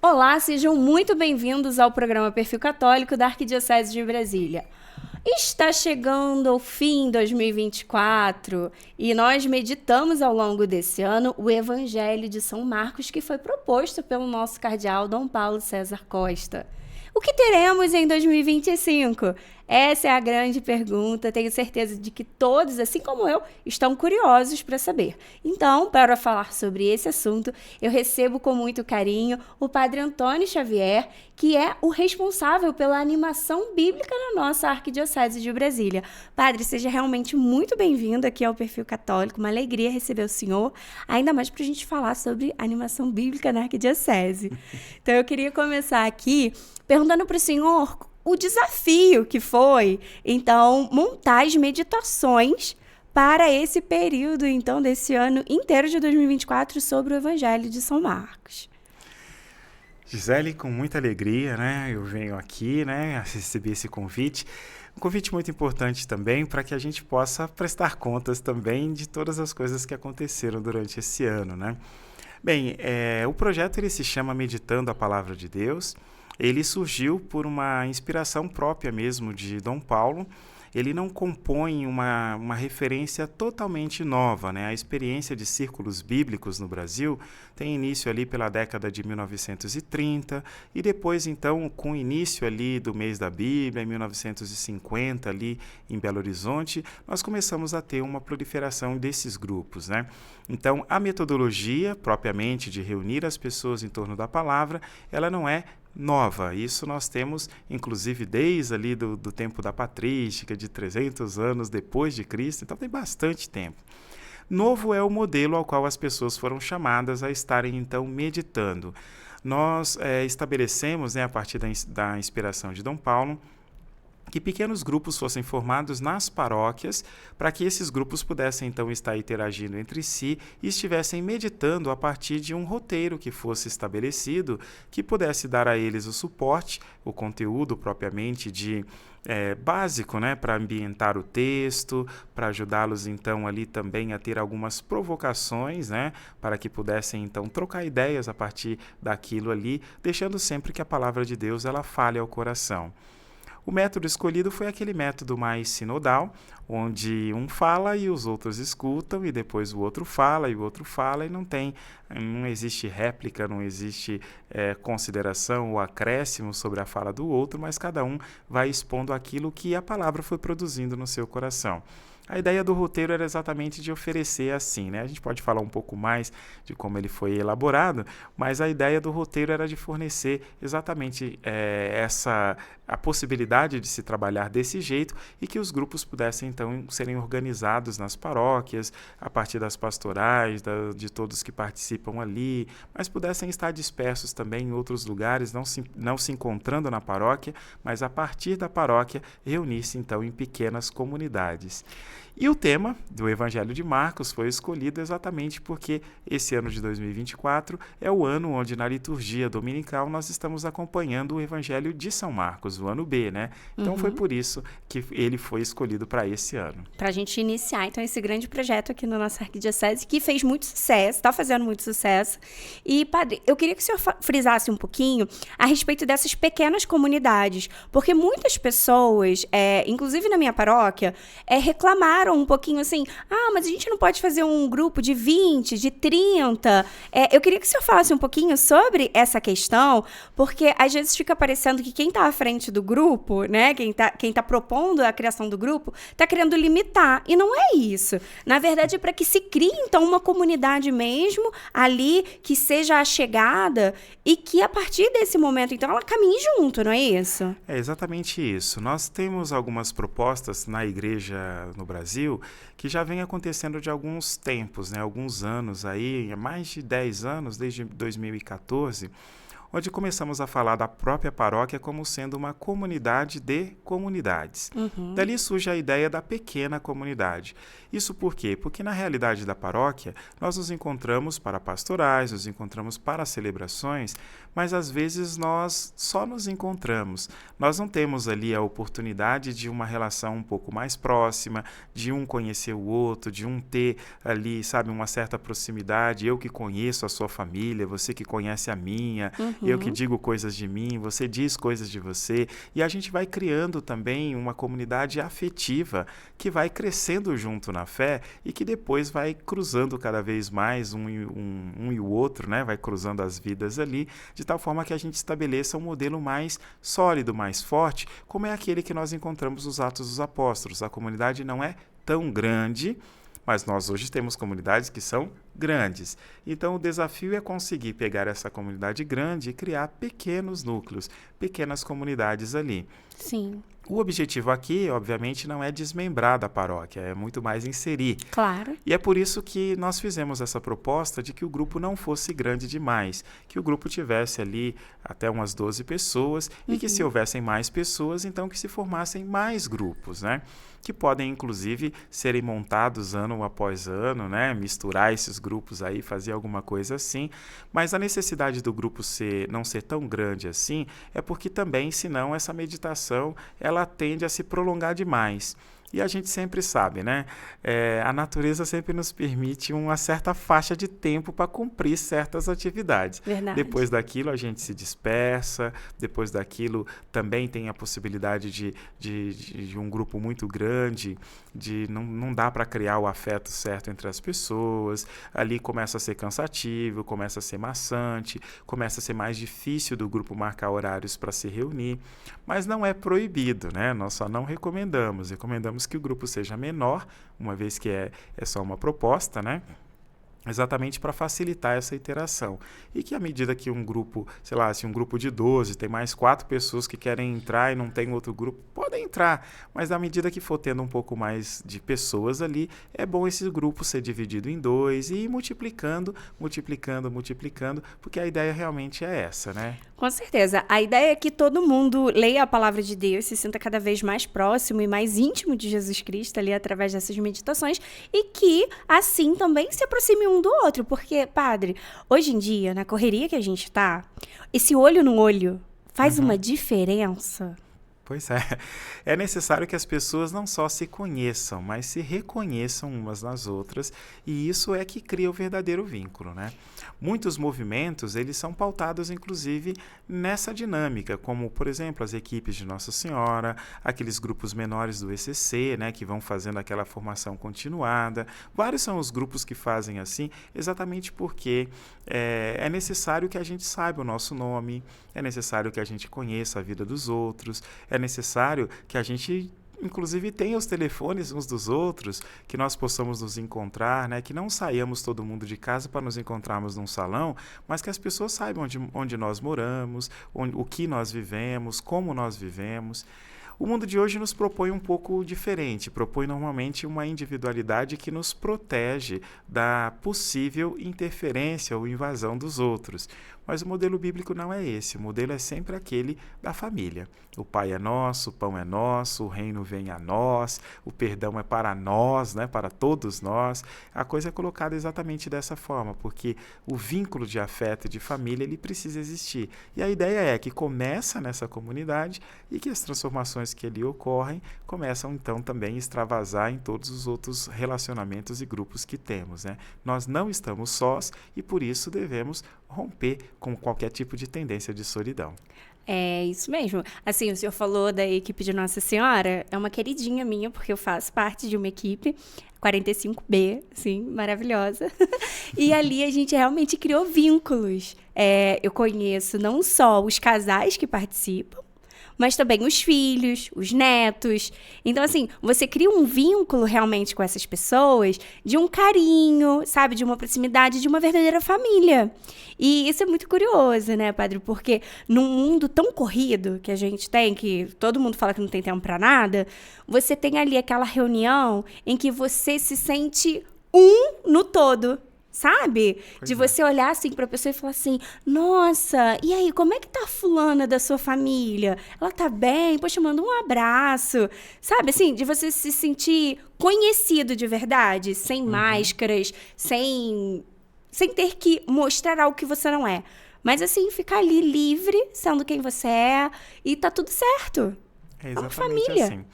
Olá, sejam muito bem-vindos ao programa Perfil Católico da Arquidiocese de Brasília. Está chegando ao fim 2024 e nós meditamos ao longo desse ano o Evangelho de São Marcos, que foi proposto pelo nosso cardeal Dom Paulo César Costa. O que teremos em 2025? Essa é a grande pergunta. Tenho certeza de que todos, assim como eu, estão curiosos para saber. Então, para falar sobre esse assunto, eu recebo com muito carinho o Padre Antônio Xavier, que é o responsável pela animação bíblica na nossa Arquidiocese de Brasília. Padre, seja realmente muito bem-vindo aqui ao Perfil Católico. Uma alegria receber o senhor, ainda mais para a gente falar sobre animação bíblica na Arquidiocese. Então, eu queria começar aqui perguntando para o senhor o desafio que foi, então, montar as meditações para esse período, então, desse ano inteiro de 2024 sobre o Evangelho de São Marcos. Gisele, com muita alegria, né? Eu venho aqui, né, receber esse convite. Um convite muito importante também para que a gente possa prestar contas também de todas as coisas que aconteceram durante esse ano, né? Bem, o projeto ele se chama Meditando a Palavra de Deus. Ele surgiu por uma inspiração própria mesmo de Dom Paulo. Ele não compõe uma referência totalmente nova, né? A experiência de círculos bíblicos no Brasil tem início ali pela década de 1930 e depois, então, com o início ali do mês da Bíblia, em 1950, ali em Belo Horizonte, nós começamos a ter uma proliferação desses grupos, né? Então, a metodologia, propriamente, de reunir as pessoas em torno da palavra, ela não é nova. Isso nós temos, inclusive, desde ali do tempo da patrística, de 300 anos depois de Cristo, então tem bastante tempo. Novo é o modelo ao qual as pessoas foram chamadas a estarem, então, meditando. Nós estabelecemos, né, a partir da inspiração de Dom Paulo, que pequenos grupos fossem formados nas paróquias, para que esses grupos pudessem então estar interagindo entre si e estivessem meditando a partir de um roteiro que fosse estabelecido, que pudesse dar a eles o suporte, o conteúdo propriamente básico, né, para ambientar o texto, para ajudá-los então ali também a ter algumas provocações, né, para que pudessem então trocar ideias a partir daquilo ali, deixando sempre que a palavra de Deus ela fale ao coração. O método escolhido foi aquele método mais sinodal, onde um fala e os outros escutam, e depois o outro fala e o outro fala, e não existe réplica, não existe consideração ou acréscimo sobre a fala do outro, mas cada um vai expondo aquilo que a palavra foi produzindo no seu coração. A ideia do roteiro era exatamente de oferecer assim, né? A gente pode falar um pouco mais de como ele foi elaborado, mas a ideia do roteiro era de fornecer exatamente a possibilidade de se trabalhar desse jeito e que os grupos pudessem então serem organizados nas paróquias, a partir das pastorais, de todos que participam ali, mas pudessem estar dispersos também em outros lugares, não se encontrando na paróquia, mas a partir da paróquia reunir-se então em pequenas comunidades. E o tema do Evangelho de Marcos foi escolhido exatamente porque esse ano de 2024 é o ano onde na liturgia dominical nós estamos acompanhando o Evangelho de São Marcos, o ano B, né? Então foi por isso que ele foi escolhido para esse ano. Para a gente iniciar, então, esse grande projeto aqui na nossa Arquidiocese, que fez muito sucesso, está fazendo muito sucesso. E, padre, eu queria que o senhor frisasse um pouquinho a respeito dessas pequenas comunidades, porque muitas pessoas, inclusive na minha paróquia, reclamaram um pouquinho assim, mas a gente não pode fazer um grupo de 20, de 30. Eu queria que o senhor falasse um pouquinho sobre essa questão, porque às vezes fica parecendo que quem está à frente do grupo, né, quem tá propondo a criação do grupo, está querendo limitar, e não é isso. Na verdade, é para que se crie, então, uma comunidade mesmo ali, que seja achegada e que, a partir desse momento, então, ela caminhe junto, não é isso? É exatamente isso. Nós temos algumas propostas na igreja no Brasil que já vem acontecendo de alguns tempos, né? Alguns anos aí, mais de 10 anos, desde 2014, onde começamos a falar da própria paróquia como sendo uma comunidade de comunidades. Dali surge a ideia da pequena comunidade. Isso por quê? Porque na realidade da paróquia, nós nos encontramos para pastorais, nos encontramos para celebrações, mas às vezes nós só nos encontramos. Nós não temos ali a oportunidade de uma relação um pouco mais próxima, de um conhecer o outro, de um ter ali, sabe, uma certa proximidade. Eu que conheço a sua família, você que conhece a minha. eu que digo coisas de mim, você diz coisas de você, e a gente vai criando também uma comunidade afetiva que vai crescendo junto na fé e que depois vai cruzando cada vez mais um e o outro, né? Vai cruzando as vidas ali, de tal forma que a gente estabeleça um modelo mais sólido, mais forte, como é aquele que nós encontramos nos Atos dos Apóstolos. A comunidade não é tão grande, mas nós hoje temos comunidades que são grandes. Então, o desafio é conseguir pegar essa comunidade grande e criar pequenos núcleos, pequenas comunidades ali. Sim. O objetivo aqui, obviamente, não é desmembrar da paróquia, é muito mais inserir. Claro. E é por isso que nós fizemos essa proposta de que o grupo não fosse grande demais, que o grupo tivesse ali até umas 12 pessoas e que se houvessem mais pessoas, então que se formassem mais grupos, né? Que podem, inclusive, serem montados ano após ano, né? Misturar esses grupos aí, fazer alguma coisa assim. Mas a necessidade do grupo não ser tão grande assim é porque também, senão, essa meditação ela tende a se prolongar demais. E a gente sempre sabe, né? A natureza sempre nos permite uma certa faixa de tempo para cumprir certas atividades. Verdade. Depois daquilo a gente se dispersa, depois daquilo também tem a possibilidade de um grupo muito grande, não dá para criar o afeto certo entre as pessoas, ali começa a ser cansativo, começa a ser maçante, começa a ser mais difícil do grupo marcar horários para se reunir, mas não é proibido, né? Nós só não recomendamos que o grupo seja menor, uma vez que é só uma proposta, né? Exatamente para facilitar essa interação. E que à medida que um grupo, sei lá, se um grupo de 12 tem mais 4 pessoas que querem entrar e não tem outro grupo, podem entrar, mas à medida que for tendo um pouco mais de pessoas ali, é bom esse grupo ser dividido em 2 e ir multiplicando, porque a ideia realmente é essa, né? Com certeza. A ideia é que todo mundo leia a palavra de Deus, se sinta cada vez mais próximo e mais íntimo de Jesus Cristo ali através dessas meditações e que, assim, também se aproxime um do outro. Porque, padre, hoje em dia, na correria que a gente tá, esse olho no olho faz uma diferença. Pois é. É necessário que as pessoas não só se conheçam, mas se reconheçam umas nas outras, e isso é que cria o verdadeiro vínculo, né? Muitos movimentos, eles são pautados, inclusive, nessa dinâmica, como, por exemplo, as equipes de Nossa Senhora, aqueles grupos menores do ECC, né, que vão fazendo aquela formação continuada. Vários são os grupos que fazem assim, exatamente porque é necessário que a gente saiba o nosso nome, é necessário que a gente conheça a vida dos outros, é necessário que a gente, inclusive, tenha os telefones uns dos outros, que nós possamos nos encontrar, né? Que não saiamos todo mundo de casa para nos encontrarmos num salão, mas que as pessoas saibam onde nós moramos, o que nós vivemos, como nós vivemos. O mundo de hoje nos propõe um pouco diferente, propõe normalmente uma individualidade que nos protege da possível interferência ou invasão dos outros. Mas o modelo bíblico não é esse, o modelo é sempre aquele da família. O Pai é nosso, o pão é nosso, o reino vem a nós, o perdão é para nós, né, para todos nós. A coisa é colocada exatamente dessa forma, porque o vínculo de afeto e de família ele precisa existir. E a ideia é que começa nessa comunidade e que as transformações que ali ocorrem começam então também a extravasar em todos os outros relacionamentos e grupos que temos, né? Nós não estamos sós e por isso devemos romper com qualquer tipo de tendência de solidão. É isso mesmo. Assim, o senhor falou da equipe de Nossa Senhora, é uma queridinha minha, porque eu faço parte de uma equipe 45B, sim, maravilhosa. E ali a gente realmente criou vínculos. Eu conheço não só os casais que participam, mas também os filhos, os netos. Então, assim, você cria um vínculo realmente com essas pessoas de um carinho, sabe? De uma proximidade, de uma verdadeira família. E isso é muito curioso, né, padre? Porque num mundo tão corrido que a gente tem, que todo mundo fala que não tem tempo para nada, você tem ali aquela reunião em que você se sente no todo. Sabe? De você olhar assim pra pessoa e falar assim, nossa, e aí, como é que tá a fulana da sua família? Ela tá bem? Poxa, manda um abraço. Sabe, assim, de você se sentir conhecido de verdade, sem máscaras, sem ter que mostrar algo que você não é. Mas assim, ficar ali livre, sendo quem você é, e tá tudo certo. É exatamente família. assim.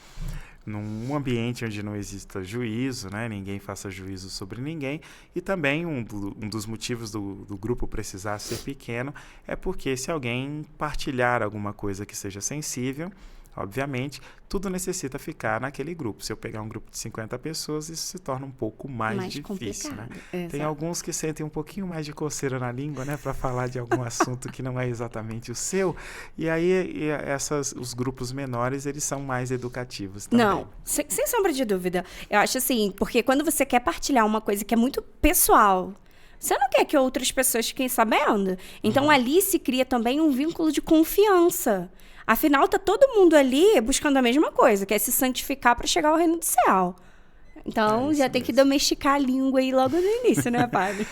num ambiente onde não exista juízo, né? Ninguém faça juízo sobre ninguém. E também um dos motivos do grupo precisar ser pequeno é porque se alguém partilhar alguma coisa que seja sensível, obviamente, tudo necessita ficar naquele grupo. Se eu pegar um grupo de 50 pessoas, isso se torna um pouco mais difícil, né? Tem alguns que sentem um pouquinho mais de coceira na língua, né, para falar de algum assunto que não é exatamente o seu. E aí, os grupos menores, eles são mais educativos também. Não, sem sombra de dúvida. Eu acho assim, porque quando você quer partilhar uma coisa que é muito pessoal, você não quer que outras pessoas fiquem sabendo. Então, ali se cria também um vínculo de confiança. Afinal, tá todo mundo ali buscando a mesma coisa, que é se santificar para chegar ao reino do céu. Então, já tem que domesticar a língua aí logo no início, né, padre?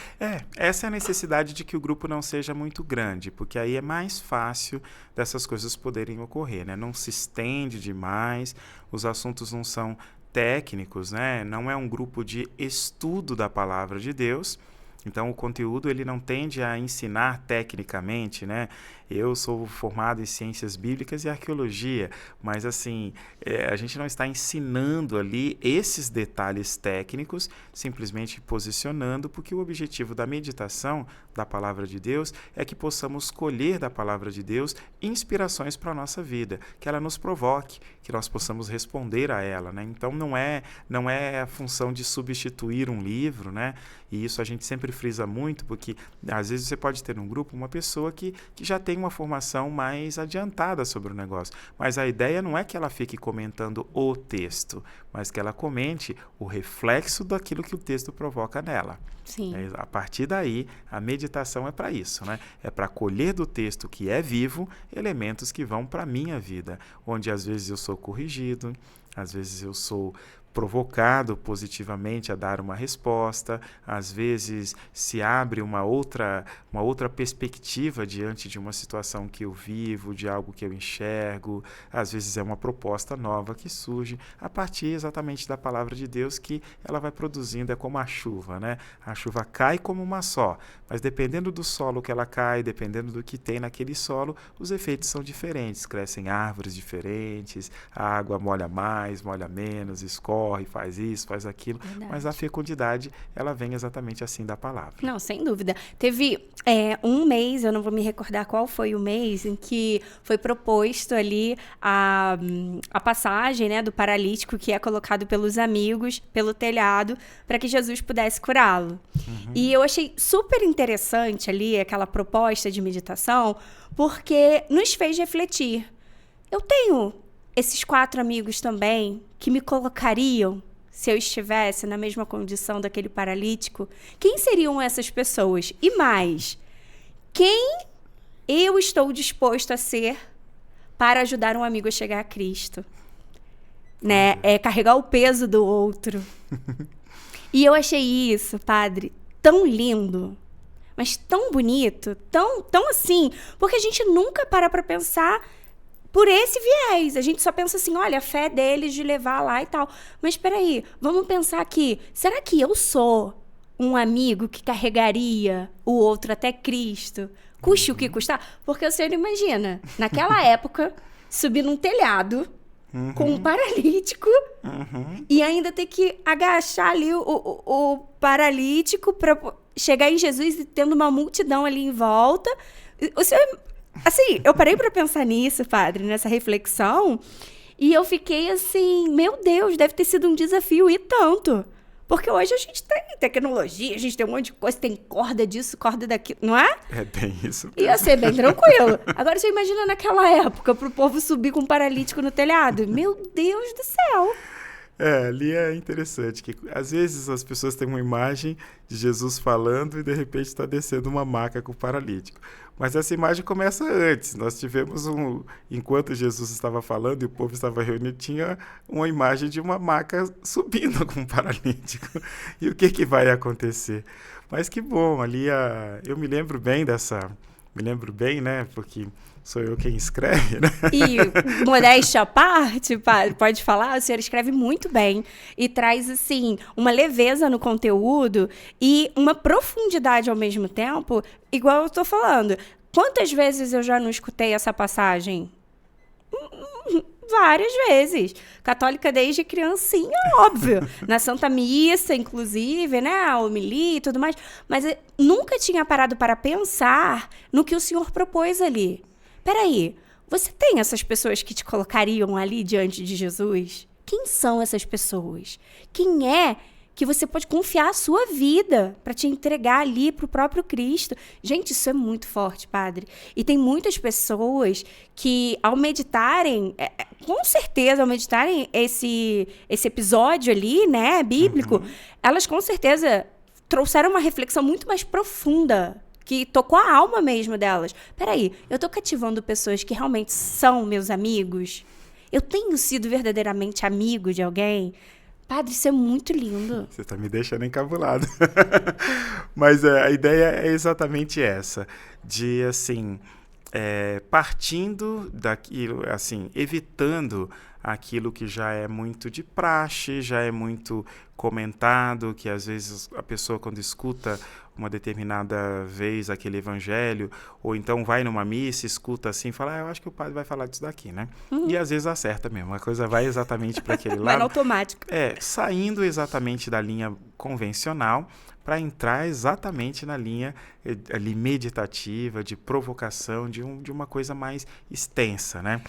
Essa é a necessidade de que o grupo não seja muito grande, porque aí é mais fácil dessas coisas poderem ocorrer, né? Não se estende demais, os assuntos não são técnicos, né? Não é um grupo de estudo da palavra de Deus. Então, o conteúdo ele não tende a ensinar tecnicamente, né? Eu sou formado em ciências bíblicas e arqueologia, mas assim, a gente não está ensinando ali esses detalhes técnicos, simplesmente posicionando, porque o objetivo da meditação da palavra de Deus é que possamos colher da palavra de Deus inspirações para a nossa vida, que ela nos provoque, que nós possamos responder a ela, né? Então, não é a função de substituir um livro, né? E isso a gente sempre frisa muito, porque às vezes você pode ter num grupo uma pessoa que já tem uma formação mais adiantada sobre o negócio. Mas a ideia não é que ela fique comentando o texto, mas que ela comente o reflexo daquilo que o texto provoca nela. Sim. A partir daí, a meditação é para isso, né? É para colher do texto que é vivo elementos que vão para a minha vida, onde às vezes eu sou corrigido, às vezes eu sou provocado positivamente a dar uma resposta, às vezes se abre uma outra perspectiva diante de uma situação que eu vivo, de algo que eu enxergo, às vezes é uma proposta nova que surge a partir exatamente da palavra de Deus, que ela vai produzindo, é como a chuva, né? A chuva cai como uma só, mas dependendo do solo que ela cai, dependendo do que tem naquele solo, os efeitos são diferentes, crescem árvores diferentes, a água molha mais, molha menos, escorre, faz isso, faz aquilo. Verdade. Mas a fecundidade, ela vem exatamente assim da palavra. Não, sem dúvida. Teve um mês, eu não vou me recordar qual foi o mês, em que foi proposto ali a passagem, né, do paralítico que é colocado pelos amigos, pelo telhado, para que Jesus pudesse curá-lo. E eu achei super interessante ali aquela proposta de meditação, porque nos fez refletir. Eu tenho esses 4 amigos também que me colocariam, se eu estivesse na mesma condição daquele paralítico, quem seriam essas pessoas? E mais, quem eu estou disposto a ser para ajudar um amigo a chegar a Cristo? Né? É carregar o peso do outro. E eu achei isso, padre, tão lindo, mas tão bonito, tão assim, porque a gente nunca para pensar por esse viés. A gente só pensa assim, olha, a fé deles de levar lá e tal. Mas espera aí, vamos pensar aqui. Será que eu sou um amigo que carregaria o outro até Cristo? Custe o que custar? Porque você não imagina, naquela época, subir num telhado com um paralítico e ainda ter que agachar ali o paralítico para chegar em Jesus e tendo uma multidão ali em volta. Você... Assim, eu parei para pensar nisso, padre, nessa reflexão, e eu fiquei assim, meu Deus, deve ter sido um desafio e tanto. Porque hoje a gente tem tecnologia, a gente tem um monte de coisa, tem corda disso, corda daquilo, não é? É bem isso mesmo. Ia ser bem tranquilo. Agora você imagina naquela época, pro povo subir com um paralítico no telhado. Meu Deus do céu! Ali é interessante, que às vezes as pessoas têm uma imagem de Jesus falando e de repente está descendo uma maca com o paralítico. Mas essa imagem começa antes. Nós tivemos enquanto Jesus estava falando e o povo estava reunido, tinha uma imagem de uma maca subindo com um paralítico. E o que vai acontecer? Mas que bom, ali eu me lembro bem, né, porque sou eu quem escreve, né? E, modéstia à parte, pode falar, o senhor escreve muito bem e traz, assim, uma leveza no conteúdo e uma profundidade ao mesmo tempo, igual eu estou falando. Quantas vezes eu já não escutei essa passagem? várias vezes. Católica desde criancinha, óbvio. Na Santa Missa, inclusive, né? A homilia e tudo mais. Mas eu nunca tinha parado para pensar no que o Senhor propôs ali. Peraí, você tem essas pessoas que te colocariam ali diante de Jesus? Quem são essas pessoas? Quem é que você pode confiar a sua vida para te entregar ali para o próprio Cristo? Gente, isso é muito forte, padre. E tem muitas pessoas que, ao meditarem, com certeza, ao meditarem esse episódio ali, né, bíblico, elas com certeza trouxeram uma reflexão muito mais profunda, que tocou a alma mesmo delas. Peraí, eu tô cativando pessoas que realmente são meus amigos? Eu tenho sido verdadeiramente amigo de alguém? Padre, isso é muito lindo. Você tá me deixando encabulado. Mas a ideia é exatamente essa, de, assim, partindo daquilo, assim, evitando aquilo que já é muito de praxe, já é muito comentado, que às vezes a pessoa, quando escuta uma determinada vez aquele evangelho, ou então vai numa missa, escuta assim, fala, eu acho que o padre vai falar disso daqui, né? E às vezes acerta mesmo, a coisa vai exatamente para aquele lado. Vai no automático. Saindo exatamente da linha convencional, para entrar exatamente na linha ali meditativa, de provocação, de uma coisa mais extensa, né?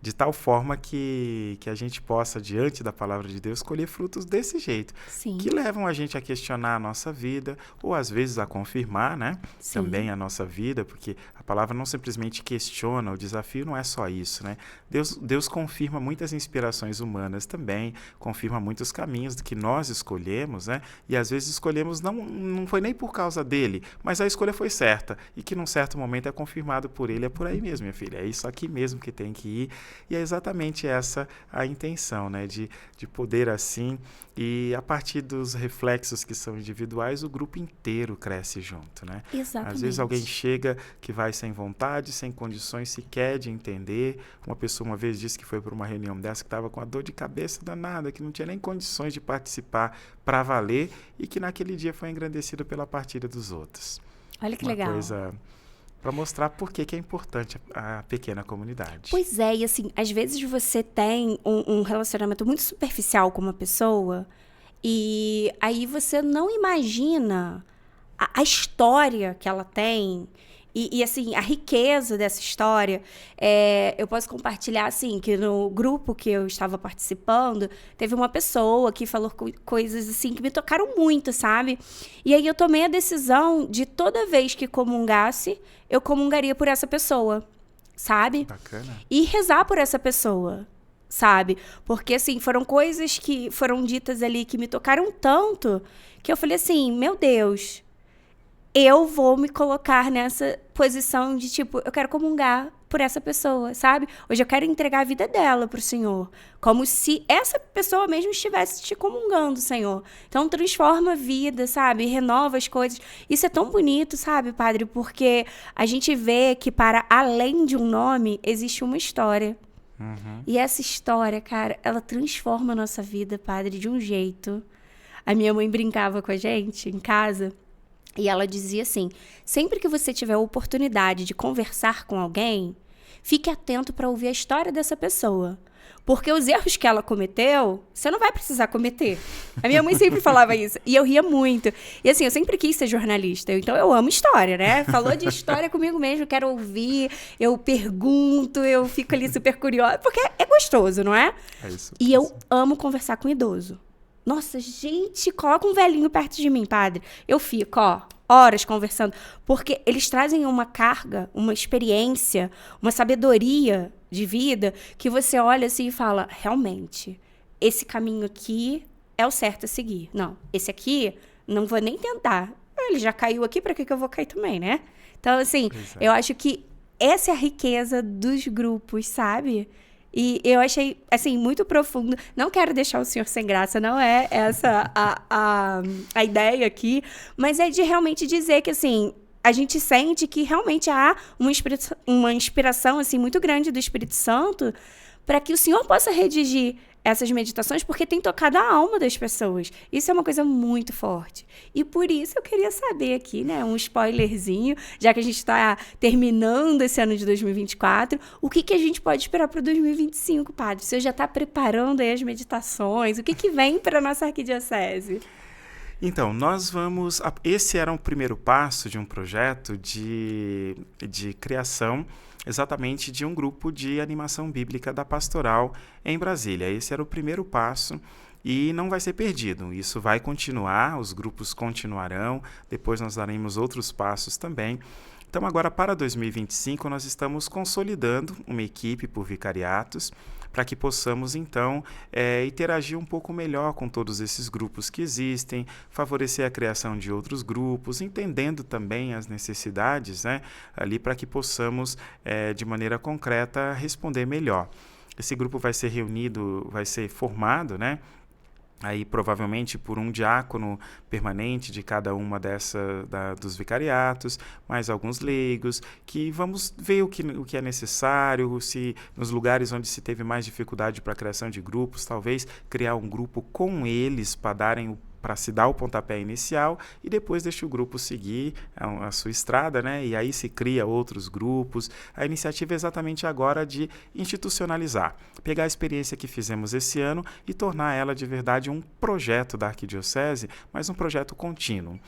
De tal forma que a gente possa, diante da palavra de Deus, colher frutos desse jeito. Sim. Que levam a gente a questionar a nossa vida, ou às vezes a confirmar, né? Sim. Também a nossa vida, porque a palavra não simplesmente questiona, o desafio não é só isso, né? Deus confirma muitas inspirações humanas também, confirma muitos caminhos que nós escolhemos, né? E às vezes escolhemos, não foi nem por causa dele, mas a escolha foi certa, e que num certo momento é confirmado por ele, é por aí mesmo, minha filha, é isso aqui mesmo que tem que ir. E é exatamente essa a intenção, né? De poder assim, e a partir dos reflexos que são individuais, o grupo inteiro cresce junto, né? Exatamente. Às vezes alguém chega que vai sem vontade, sem condições sequer de entender. Uma pessoa uma vez disse que foi para uma reunião dessa que estava com a dor de cabeça danada, que não tinha nem condições de participar para valer, e que naquele dia foi engrandecida pela partilha dos outros. Olha que uma legal. Coisa para mostrar por que é importante a pequena comunidade. Pois é, e assim, às vezes você tem um relacionamento muito superficial com uma pessoa, e aí você não imagina a história que ela tem, e assim, a riqueza dessa história. Eu posso compartilhar, assim, que no grupo que eu estava participando, teve uma pessoa que falou coisas, assim, que me tocaram muito, sabe? E aí eu tomei a decisão de, toda vez que comungasse, eu comungaria por essa pessoa, sabe? Bacana. E rezar por essa pessoa, sabe? Porque, assim, foram coisas que foram ditas ali que me tocaram tanto, que eu falei assim, meu Deus, eu vou me colocar nessa posição de, tipo, eu quero comungar por essa pessoa, sabe? Hoje eu quero entregar a vida dela pro Senhor, como se essa pessoa mesmo estivesse te comungando, Senhor. Então, transforma a vida, sabe? Renova as coisas. Isso é tão bonito, sabe, Padre? Porque a gente vê que, para além de um nome, existe uma história. E essa história, cara, ela transforma a nossa vida, Padre, de um jeito. A minha mãe brincava com a gente em casa, e ela dizia assim, sempre que você tiver a oportunidade de conversar com alguém, fique atento para ouvir a história dessa pessoa. Porque os erros que ela cometeu, você não vai precisar cometer. A minha mãe sempre falava isso, e eu ria muito. E assim, eu sempre quis ser jornalista, então eu amo história, né? Falou de história comigo mesmo, quero ouvir, eu pergunto, eu fico ali super curiosa, porque é gostoso, não é? É isso. E eu amo conversar com idoso. Nossa, gente, coloca um velhinho perto de mim, padre. Eu fico, horas conversando. Porque eles trazem uma carga, uma experiência, uma sabedoria de vida que você olha assim e fala, realmente, esse caminho aqui é o certo a seguir. Não, esse aqui, não vou nem tentar. Ele já caiu aqui, para que eu vou cair também, né? Então, assim, eu acho que essa é a riqueza dos grupos, sabe? E eu achei, assim, muito profundo. Não quero deixar o senhor sem graça, não é essa a ideia aqui, mas é de realmente dizer que, assim, a gente sente que realmente há uma inspiração, assim, muito grande do Espírito Santo para que o Senhor possa redigir essas meditações porque tem tocado a alma das pessoas. Isso é uma coisa muito forte. E por isso eu queria saber aqui, né, um spoilerzinho, já que a gente está terminando esse ano de 2024, o que a gente pode esperar para 2025, padre? Você já está preparando aí as meditações? O que vem para a nossa arquidiocese? Então, esse era um primeiro passo de um projeto de criação exatamente de um grupo de animação bíblica da Pastoral em Brasília. Esse era o primeiro passo e não vai ser perdido. Isso vai continuar, os grupos continuarão, depois nós daremos outros passos também. Então, agora para 2025, nós estamos consolidando uma equipe por vicariatos para que possamos, então, interagir um pouco melhor com todos esses grupos que existem, favorecer a criação de outros grupos, entendendo também as necessidades, né, ali para que possamos, de maneira concreta, responder melhor. Esse grupo vai ser formado, né, aí provavelmente por um diácono permanente de cada uma dos vicariatos, mais alguns leigos, que vamos ver o que é necessário, se nos lugares onde se teve mais dificuldade para a criação de grupos, talvez criar um grupo com eles para se dar o pontapé inicial e depois deixa o grupo seguir a sua estrada, né? E aí se cria outros grupos. A iniciativa é exatamente agora de institucionalizar, pegar a experiência que fizemos esse ano e tornar ela de verdade um projeto da Arquidiocese, mas um projeto contínuo.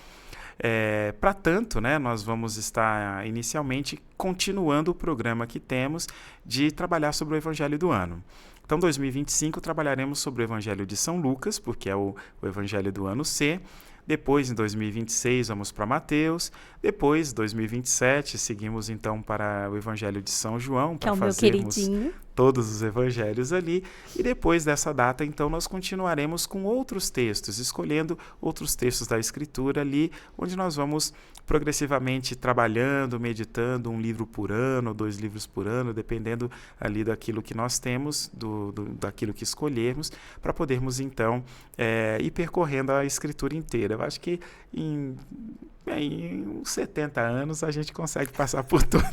Para tanto, né, nós vamos estar inicialmente continuando o programa que temos de trabalhar sobre o Evangelho do ano. Então, 2025, trabalharemos sobre o Evangelho de São Lucas, porque é o Evangelho do ano C. Depois, em 2026, vamos para Mateus. Depois, 2027, seguimos então para o Evangelho de São João, para fazermos todos os evangelhos ali. E depois dessa data, então, nós continuaremos com outros textos, escolhendo outros textos da Escritura ali, onde nós vamos progressivamente trabalhando, meditando um livro por ano, 2 livros por ano, dependendo ali daquilo que nós temos, daquilo que escolhermos, para podermos então ir percorrendo a Escritura inteira. Eu acho que em uns 70 anos a gente consegue passar por todos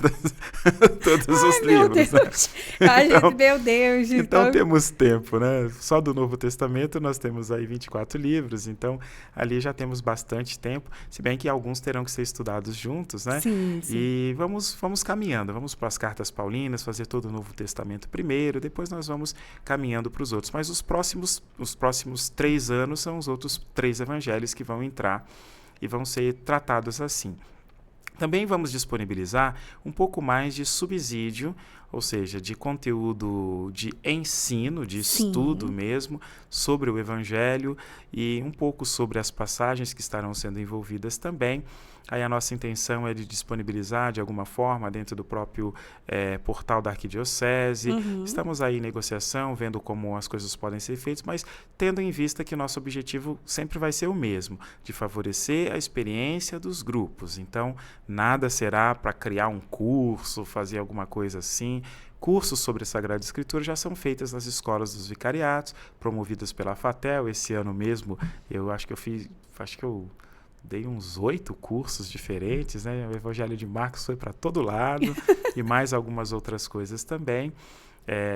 os livros. Né? Ai, meu Deus. Então temos tempo, né? Só do Novo Testamento nós temos aí 24 livros, então ali já temos bastante tempo, se bem que alguns terão que ser estudados juntos, né? Sim. E vamos caminhando, vamos para as cartas paulinas, fazer todo o Novo Testamento primeiro, depois nós vamos caminhando para os outros. Mas os próximos 3 anos são os outros 3 evangelhos que vão entrar e vão ser tratados assim. Também vamos disponibilizar um pouco mais de subsídio, ou seja, de conteúdo de ensino, de estudo mesmo, sobre o Evangelho e um pouco sobre as passagens que estarão sendo envolvidas também. Aí a nossa intenção é de disponibilizar de alguma forma dentro do próprio portal da Arquidiocese. Estamos aí em negociação, vendo como as coisas podem ser feitas, mas tendo em vista que nosso objetivo sempre vai ser o mesmo, de favorecer a experiência dos grupos. Então, nada será para criar um curso, fazer alguma coisa assim. Cursos sobre a Sagrada Escritura já são feitas nas escolas dos vicariatos, promovidas pela FATEL. Esse ano mesmo, eu dei uns 8 cursos diferentes, né? O Evangelho de Marcos foi para todo lado e mais algumas outras coisas também.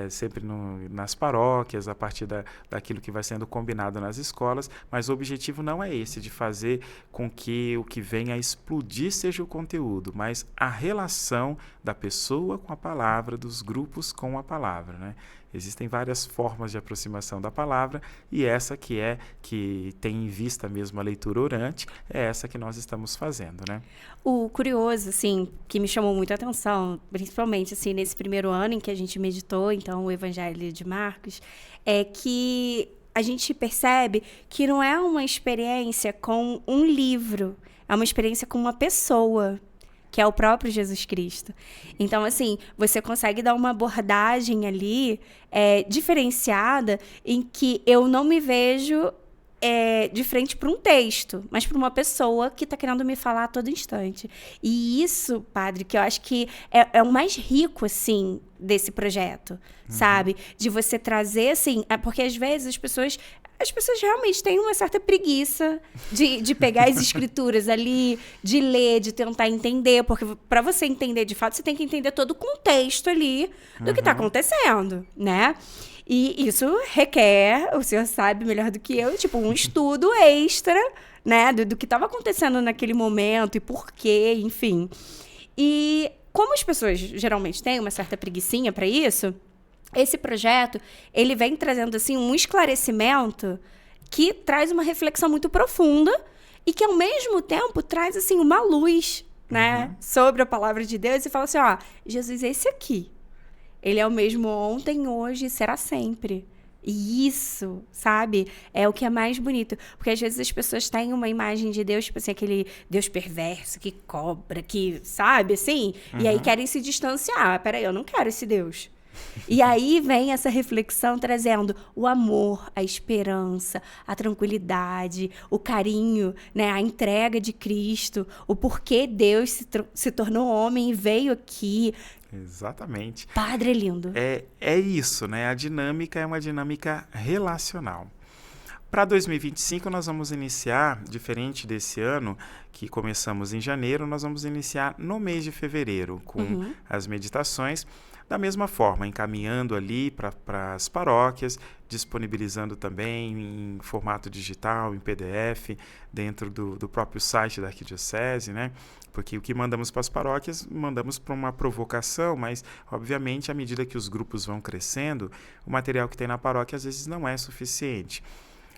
Sempre nas paróquias, a partir daquilo que vai sendo combinado nas escolas, mas o objetivo não é esse, de fazer com que o que venha a explodir seja o conteúdo, mas a relação da pessoa com a palavra, dos grupos com a palavra, né? Existem várias formas de aproximação da palavra e essa que tem em vista mesmo a leitura orante, é essa que nós estamos fazendo, né? O curioso, assim, que me chamou muito a atenção, principalmente assim, nesse primeiro ano em que a gente meditou, então, o Evangelho de Marcos, é que a gente percebe que não é uma experiência com um livro, é uma experiência com uma pessoa, que é o próprio Jesus Cristo. Então, assim, você consegue dar uma abordagem ali diferenciada em que eu não me vejo de frente para um texto, mas para uma pessoa que está querendo me falar a todo instante. E isso, padre, que eu acho que é o mais rico, assim, desse projeto, sabe? De você trazer, assim, porque às vezes as pessoas realmente têm uma certa preguiça de pegar as escrituras ali, de ler, de tentar entender, porque para você entender de fato, você tem que entender todo o contexto ali do que está acontecendo, né? E isso requer, o senhor sabe melhor do que eu, tipo, um estudo extra, né, do que estava acontecendo naquele momento e por quê, enfim. E como as pessoas geralmente têm uma certa preguicinha para isso, esse projeto, ele vem trazendo, assim, um esclarecimento que traz uma reflexão muito profunda e que, ao mesmo tempo, traz, assim, uma luz, né, sobre a palavra de Deus e fala assim, ó, Jesus é esse aqui. Ele é o mesmo ontem, hoje e será sempre. E isso, sabe, é o que é mais bonito. Porque às vezes as pessoas têm uma imagem de Deus, tipo assim, aquele Deus perverso, que cobra, que, sabe, assim? E aí querem se distanciar. Peraí, eu não quero esse Deus. E aí vem essa reflexão trazendo o amor, a esperança, a tranquilidade, o carinho, né, a entrega de Cristo, o porquê Deus se tornou homem e veio aqui. Exatamente. Padre, é lindo. É isso, né? A dinâmica é uma dinâmica relacional. Para 2025, nós vamos iniciar, diferente desse ano, que começamos em janeiro, nós vamos iniciar no mês de fevereiro, com as meditações, da mesma forma, encaminhando ali para as paróquias, disponibilizando também em formato digital, em PDF, dentro do próprio site da Arquidiocese, né? Porque o que mandamos para as paróquias, mandamos para uma provocação, mas, obviamente, à medida que os grupos vão crescendo, o material que tem na paróquia às vezes não é suficiente.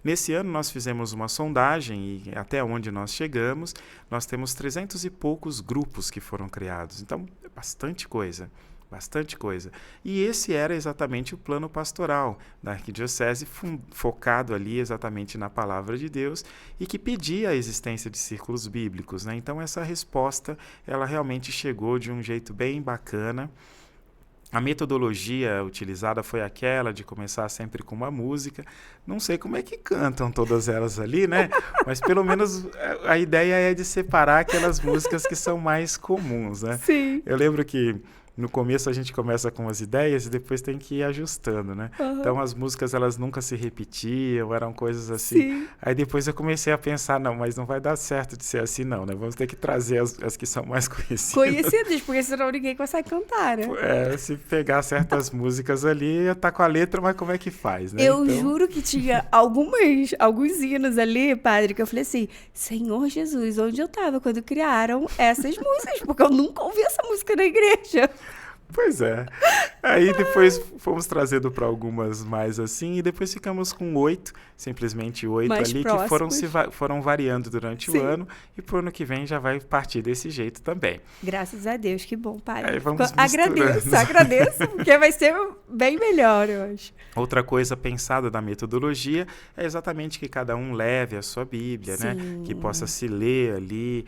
Nesse ano nós fizemos uma sondagem e até onde nós chegamos, nós temos 300 e poucos grupos que foram criados. Então, é bastante coisa. Bastante coisa. E esse era exatamente o plano pastoral da Arquidiocese, focado ali exatamente na palavra de Deus e que pedia a existência de círculos bíblicos, né? Então essa resposta, ela realmente chegou de um jeito bem bacana. A metodologia utilizada foi aquela de começar sempre com uma música. Não sei como é que cantam todas elas ali, né? Mas pelo menos a ideia é de separar aquelas músicas que são mais comuns, né? Sim. Eu lembro que no começo a gente começa com as ideias e depois tem que ir ajustando, né? Então as músicas elas nunca se repetiam, eram coisas assim. Sim. Aí depois eu comecei a pensar, não, mas não vai dar certo de ser assim não, né? Vamos ter que trazer as que são mais conhecidas. Conhecidas, porque senão ninguém consegue cantar, né? Se pegar certas músicas ali, tá com a letra, mas como é que faz, né? Eu juro que tinha alguns hinos ali, padre, que eu falei assim, Senhor Jesus, onde eu tava quando criaram essas músicas? Porque eu nunca ouvi essa música na igreja. Pois é. Aí depois fomos trazendo para algumas mais assim, e depois ficamos com 8, simplesmente 8 mais ali, próximos. que foram variando durante Sim. o ano, e pro ano que vem já vai partir desse jeito também. Graças a Deus, que bom, padre. Aí vamos misturando. Agradeço, porque vai ser bem melhor, eu acho. Outra coisa pensada da metodologia é exatamente que cada um leve a sua Bíblia, Sim. né? Que possa se ler ali,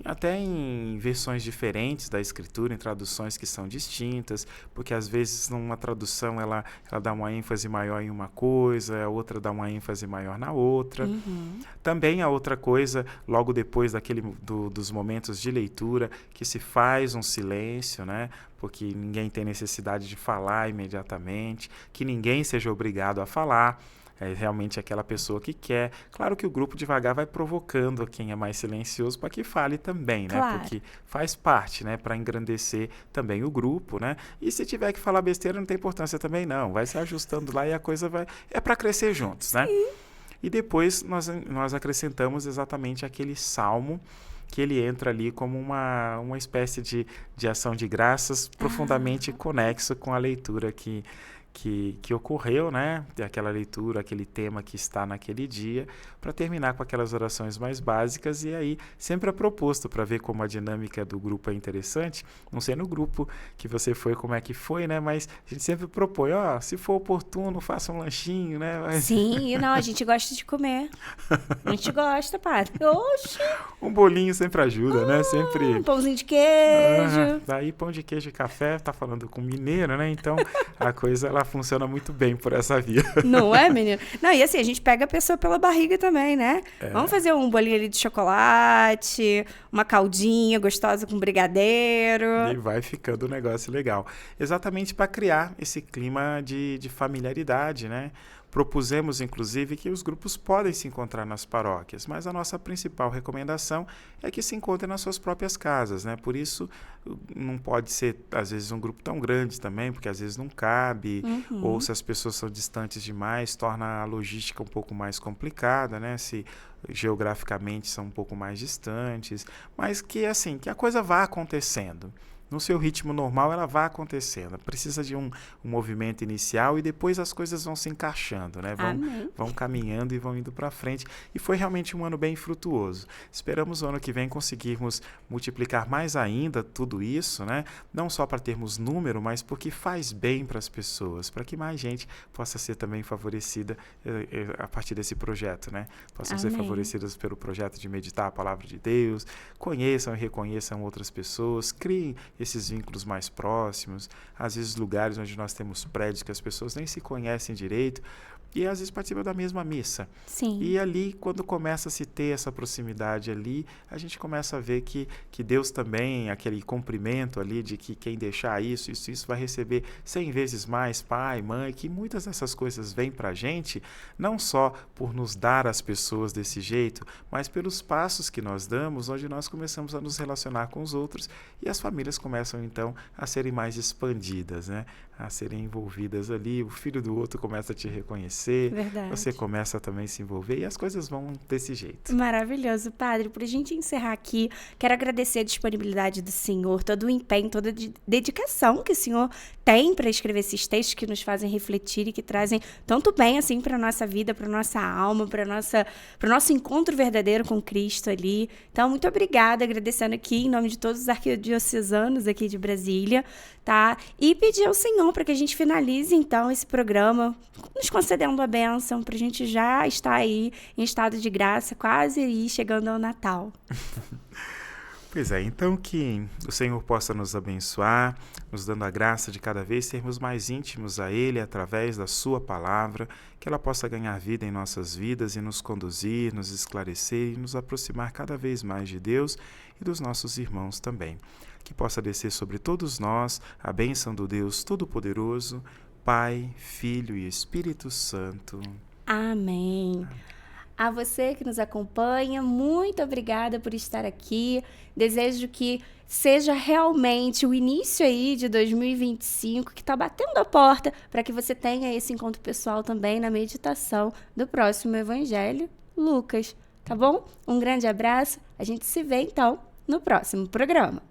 até em versões diferentes da Escritura, em traduções que são distintas, porque às vezes numa tradução ela dá uma ênfase maior em uma coisa, a outra dá uma ênfase maior na outra. Também a outra coisa, logo depois dos momentos de leitura, que se faz um silêncio, né? Porque ninguém tem necessidade de falar imediatamente, que ninguém seja obrigado a falar. É realmente aquela pessoa que quer. Claro que o grupo devagar vai provocando quem é mais silencioso para que fale também, né? Claro. Porque faz parte, né? Para engrandecer também o grupo, né? E se tiver que falar besteira, não tem importância também não. Vai se ajustando lá e a coisa vai... É para crescer juntos, né? Sim. E depois nós acrescentamos exatamente aquele salmo que ele entra ali como uma espécie de ação de graças profundamente conexo com a leitura que ocorreu, né? Aquela leitura, aquele tema que está naquele dia, para terminar com aquelas orações mais básicas e aí sempre é proposto para ver como a dinâmica do grupo é interessante. Não sei no grupo que você foi como é que foi, né? Mas a gente sempre propõe, se for oportuno, faça um lanchinho, né? Mas... Sim, não, a gente gosta de comer. A gente gosta, padre. Oxi! Um bolinho sempre ajuda, né? Sempre... Um pãozinho de queijo. Daí pão de queijo e café, tá falando com mineiro, né? Então a coisa ela funciona muito bem por essa via. Não é, menino? Não, e assim, a gente pega a pessoa pela barriga também, né? Vamos fazer um bolinho ali de chocolate, uma caldinha gostosa com brigadeiro. E vai ficando um negócio legal. Exatamente para criar esse clima de familiaridade, né? Propusemos, inclusive, que os grupos podem se encontrar nas paróquias, mas a nossa principal recomendação é que se encontrem nas suas próprias casas, né? Por isso, não pode ser, às vezes, um grupo tão grande também, porque às vezes não cabe, ou se as pessoas são distantes demais, torna a logística um pouco mais complicada, né? Se geograficamente são um pouco mais distantes, mas que, assim, que a coisa vá acontecendo. No seu ritmo normal, ela vai acontecendo. Precisa de um movimento inicial e depois as coisas vão se encaixando, né? Vão caminhando e vão indo para frente. E foi realmente um ano bem frutuoso. Esperamos o ano que vem conseguirmos multiplicar mais ainda tudo isso, né? Não só para termos número, mas porque faz bem para as pessoas, para que mais gente possa ser também favorecida a partir desse projeto, né? Possam ser favorecidas pelo projeto de meditar a palavra de Deus, conheçam e reconheçam outras pessoas, criem esses vínculos mais próximos, às vezes lugares onde nós temos prédios que as pessoas nem se conhecem direito e às vezes participam da mesma missa. Sim. E ali, quando começa a se ter essa proximidade ali, a gente começa a ver que Deus também, aquele cumprimento ali de que quem deixar isso vai receber 100 vezes mais, pai, mãe, que muitas dessas coisas vêm para a gente, não só por nos dar às pessoas desse jeito, mas pelos passos que nós damos, onde nós começamos a nos relacionar com os outros e as famílias começam então a serem mais expandidas, né? A serem envolvidas ali, o filho do outro começa a te reconhecer, Verdade. você começa também a se envolver e as coisas vão desse jeito. Maravilhoso, Padre. Para a gente encerrar aqui, quero agradecer a disponibilidade do senhor, todo o empenho, toda a dedicação que o senhor tem para escrever esses textos que nos fazem refletir e que trazem tanto bem assim para a nossa vida, para a nossa alma, para o nosso encontro verdadeiro com Cristo ali. Então, muito obrigada, agradecendo aqui em nome de todos os arquidiocesanos aqui de Brasília, tá? E pedir ao Senhor para que a gente finalize, então, esse programa, nos concedendo a bênção, para a gente já estar aí em estado de graça, quase aí chegando ao Natal. Pois é, então que o Senhor possa nos abençoar, nos dando a graça de cada vez sermos mais íntimos a Ele através da Sua palavra, que ela possa ganhar vida em nossas vidas e nos conduzir, nos esclarecer e nos aproximar cada vez mais de Deus e dos nossos irmãos também. Que possa descer sobre todos nós a bênção do Deus Todo-Poderoso, Pai, Filho e Espírito Santo. Amém. A você que nos acompanha, muito obrigada por estar aqui. Desejo que seja realmente o início aí de 2025, que está batendo a porta, para que você tenha esse encontro pessoal também na meditação do próximo Evangelho, Lucas. Tá bom? Um grande abraço. A gente se vê, então, no próximo programa.